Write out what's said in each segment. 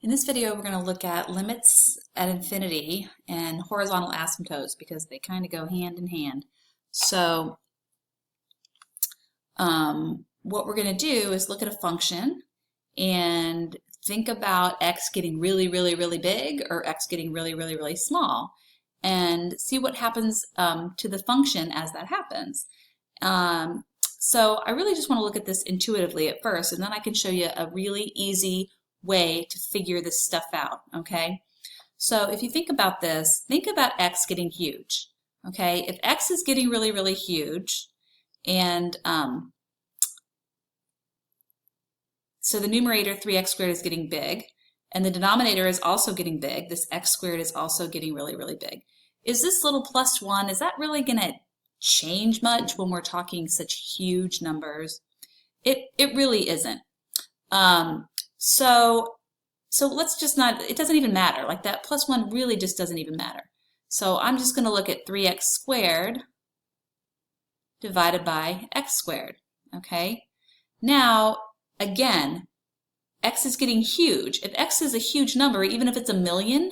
In this video, we're going to look at limits at infinity and horizontal asymptotes because they kind of go hand in hand. So what we're going to do is look at a function and think about x getting really, really, really big or x getting really, really, really small and see what happens to the function as that happens. So I really just want to look at this intuitively at first, and then I can show you a really easy way to figure this stuff out, okay? So if you think about this, think about x getting huge, okay? If x is getting really, really huge, and so the numerator 3x squared is getting big, and the denominator is also getting big, this x squared is also getting really, really big. Is this little plus 1, is that really going to change much when we're talking such huge numbers? It really isn't. So let's just not, it doesn't even matter. Like that plus 1 really just doesn't even matter. So I'm just going to look at 3x squared divided by x squared, okay? Now, again, x is getting huge. If x is a huge number, even if it's 1,000,000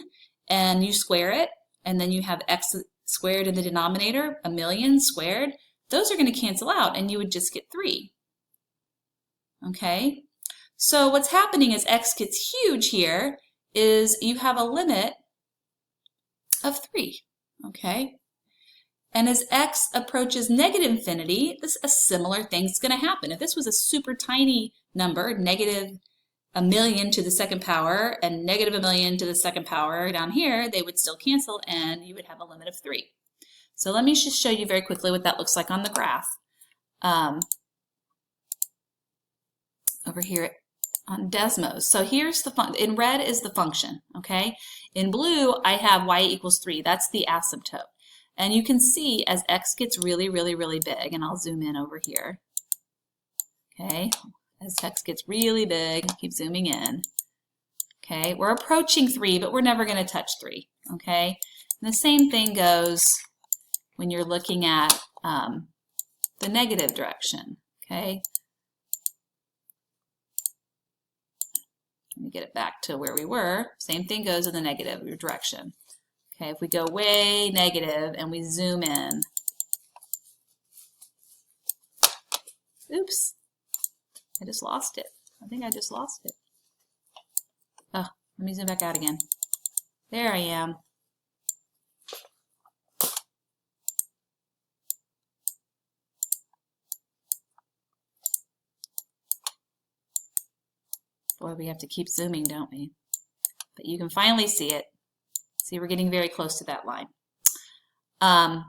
and you square it, and then you have x squared in the denominator, 1,000,000 squared, those are going to cancel out and you would just get 3, okay? So what's happening as x gets huge here is you have a limit of 3, okay? And as x approaches negative infinity, a similar thing's going to happen. If this was a super tiny number, negative 1,000,000 to the second power and negative 1,000,000 to the second power down here, they would still cancel and you would have a limit of 3. So let me just show you very quickly what that looks like on the graph. Over here on Desmos. So here's the function. In red is the function, okay? In blue, I have y equals 3. That's the asymptote. And you can see as x gets really, really, really big, and I'll zoom in over here, okay? As x gets really big, keep zooming in, okay? We're approaching 3, but we're never going to touch 3, okay? And the same thing goes when you're looking at the negative direction, okay? Let me get it back to where we were. Same thing goes in the negative direction. Okay, if we go way negative and we zoom in. Oops, I just lost it. I think I just lost it. Oh, let me zoom back out again. There I am. Boy, we have to keep zooming, don't we? But you can finally see it. See, we're getting very close to that line. Now,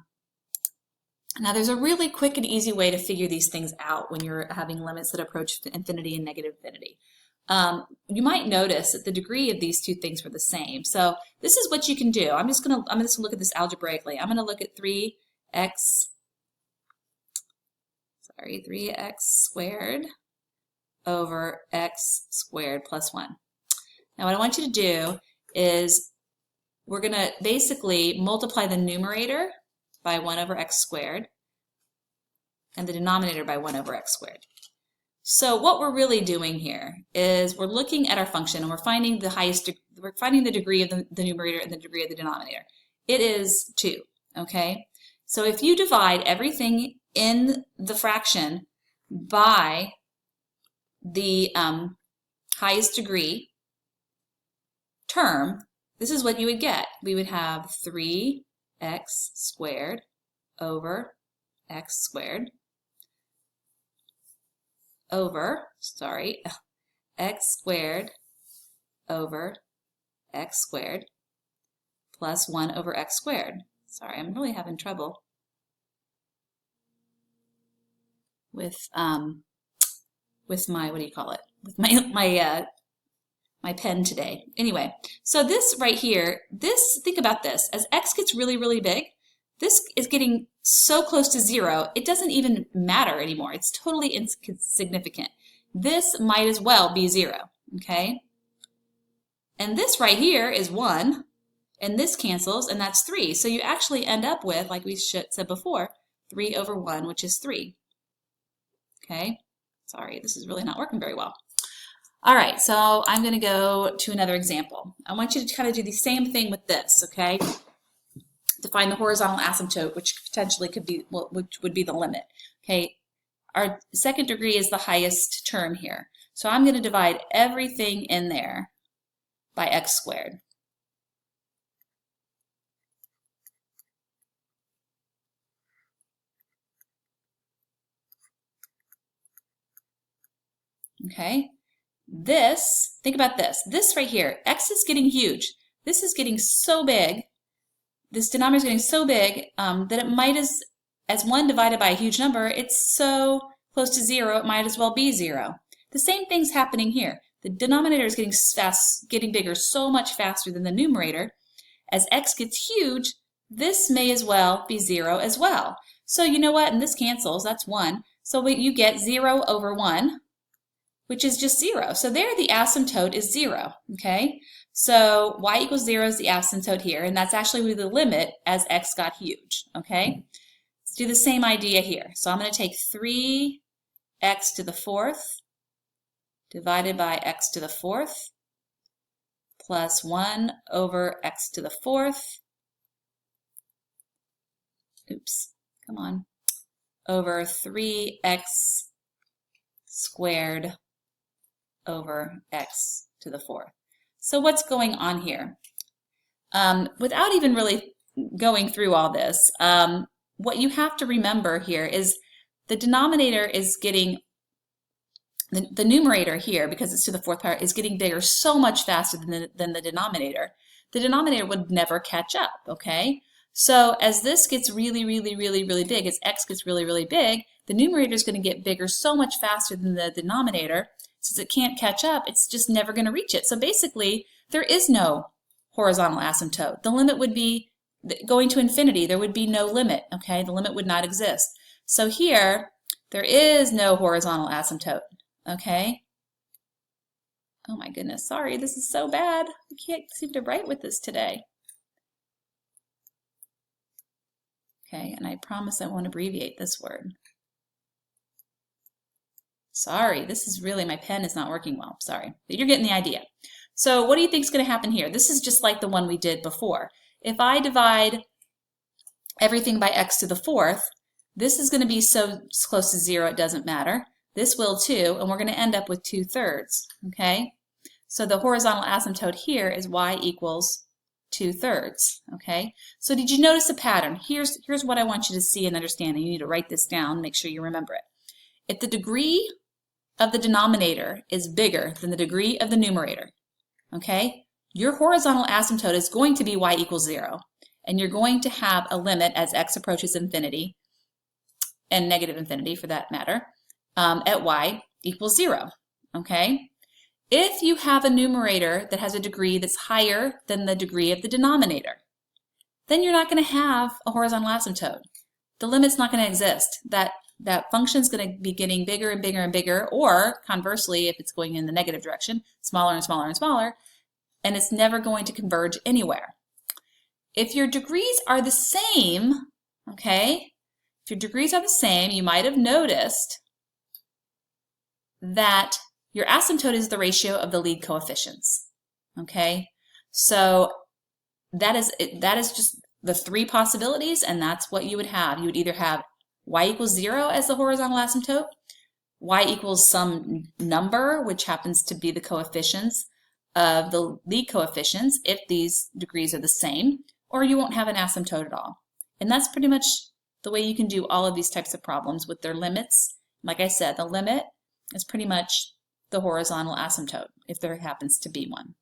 there's a really quick and easy way to figure these things out when you're having limits that approach infinity and negative infinity. You might notice that the degree of these two things were the same. So this is what you can do. I'm just gonna look at this algebraically. I'm gonna look at 3x squared over x squared plus 1. Now what I want you to do is we're going to basically multiply the numerator by 1 over x squared and the denominator by 1 over x squared. So what we're really doing here is we're looking at our function and we're finding the degree of the numerator and the degree of the denominator. It is 2, okay? So if you divide everything in the fraction by the highest degree term, this is what you would get. We would have 3x squared over x squared over, x squared over x squared plus 1 over x squared. Sorry, I'm really having trouble with my, what do you call it? With my pen today. Anyway, so this right here, think about this. As x gets really, really big, this is getting so close to 0, it doesn't even matter anymore. It's totally insignificant. This might as well be 0, okay? And this right here is 1, and this cancels, and that's 3. So you actually end up with, like we said before, 3 over 1, which is 3, okay? Sorry, this is really not working very well. All right, so I'm going to go to another example. I want you to kind of do the same thing with this, okay? To find the horizontal asymptote, which potentially could be, well, which would be the limit. Okay, our second degree is the highest term here. So I'm going to divide everything in there by x squared. Okay, this, think about this. This right here, x is getting huge. This is getting so big, this denominator is getting so big that it might as 1 divided by a huge number, it's so close to 0, it might as well be 0. The same thing's happening here. The denominator is getting bigger so much faster than the numerator. As x gets huge, this may as well be 0 as well. So you know what? And this cancels. That's 1. So you get 0 over 1, which is just 0. So there the asymptote is 0. Okay? So y equals 0 is the asymptote here, and that's actually the limit as x got huge. Okay? Let's do the same idea here. So I'm going to take 3x to the 4th divided by x to the 4th plus 1 over x to the 4th. Oops, come on. Over 3x squared over x to the 4th. So what's going on here? Without even really going through all this, what you have to remember here is the denominator is getting, the numerator here, because it's to the 4th power, is getting bigger so much faster than the denominator. The denominator would never catch up, okay? So as this gets really, really, really, really big, as x gets really, really big, the numerator is going to get bigger so much faster than the denominator. Since it can't catch up, it's just never going to reach it. So basically, there is no horizontal asymptote. The limit would be going to infinity. There would be no limit, okay? The limit would not exist. So here, there is no horizontal asymptote, okay? Oh my goodness, sorry, this is so bad. I can't seem to write with this today. Okay, and I promise I won't abbreviate this word. Sorry, this is really, my pen is not working well. Sorry, but you're getting the idea. So what do you think is going to happen here? This is just like the one we did before. If I divide everything by x to the 4th, this is going to be so close to 0 it doesn't matter. This will too, and we're going to end up with 2/3, okay? So the horizontal asymptote here is y equals 2/3, okay? So did you notice a pattern? Here's what I want you to see and understand, and you need to write this down, make sure you remember it. If the degree of the denominator is bigger than the degree of the numerator, okay, your horizontal asymptote is going to be y equals 0, and you're going to have a limit as x approaches infinity, and negative infinity for that matter, at y equals 0, okay? If you have a numerator that has a degree that's higher than the degree of the denominator, then you're not going to have a horizontal asymptote. The limit's not going to exist. That function's going to be getting bigger and bigger and bigger, or conversely, if it's going in the negative direction, smaller and smaller and smaller, and it's never going to converge anywhere. If your degrees are the same, okay, if your degrees are the same, you might have noticed that your asymptote is the ratio of the lead coefficients, okay? So that is just the 3 possibilities, and that's what you would have. You would either have y equals 0 as the horizontal asymptote, y equals some number, which happens to be the coefficients of the lead coefficients if these degrees are the same, or you won't have an asymptote at all. And that's pretty much the way you can do all of these types of problems with their limits. Like I said, the limit is pretty much the horizontal asymptote, if there happens to be one.